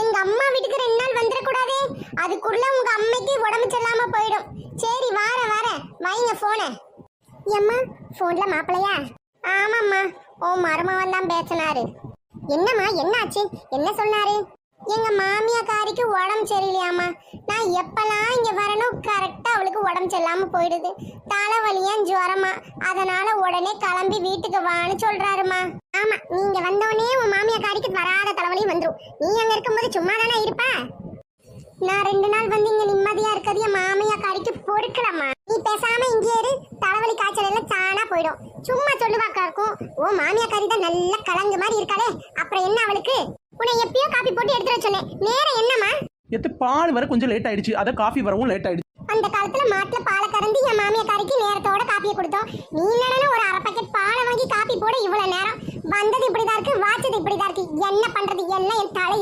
எங்க அம்மா வீட்டுக்கு 2 நாள் வந்துடக்கூடாதே. அதுக்குள்ள உங்க அம்மைக்கு உடம்பு சரியில்லாம போயிடும். சரி வார வைங்க போன. ஏம்மா போன்ல மாப்பிளையா? ஆமாம்மா, உன் மருமவன் தான் பேசினாரு. என்னம்மா என்னாச்சு? என்ன சொன்னாரு? எங்க மாமியாக்காரிக்கு உடம்பு சரியில்லையாம்மா. நான் எப்பெல்லாம் இங்க வரணும் கரெக்டா அவளுக்கு உடம்பு சரியில்லாம போயிடுது. தலைவலியா ஜுரமா, அதனால உடனே கிளம்பி வீட்டுக்கு வான்னு சொல்றாருமா. ஆமா, நீங்க வந்தோடனே உன் மாமியாக்காரிக்கு வராத தலைவலியும் வந்துடும். நீ அங்க இருக்கும்போது சும்மா தானே இருப்ப. நான் 2 நாள் வந்து இங்க நிம்மதியா இருக்கிறது என் மாமியாக்காரிக்கு பொறுக்கலம்மா. நீ பேசாம இங்கே இரு, தலைவலி காய்ச்சல் எல்லாம் தானா போயிடும். சும்மா சொல்லுவாக்கா இருக்கும். ஓ மாமியாக்காரி தான் நல்ல கலங்கு மாதிரி இருக்காளே, அப்புறம் என்ன அவளுக்கு? உன்னை எப்பயோ காப்பி போட்டு எடுத்து வச்சோன்னே நேரம் என்னம்மா? எத்து பால் வர கொஞ்சம் லேட் ஆயிடுச்சு, அத காஃபி வரவும் லேட் ஆயிடுச்சு. அந்த காலத்துல மாட்டுல பாலை கறந்து என் மாமியாக்காரிக்கு நேரத்தோட காப்பியை கொடுத்தோம். நீ என்னன்னா ஒரு 1/2 பாக்கெட் பாலை வாங்கி காப்பி போட இவ்வளவு நேரம். வந்தது இப்படிதான் இருக்கு, வாச்சது இப்படிதான் இருக்கு. என்ன பண்றது? எல்லாம் என் தலை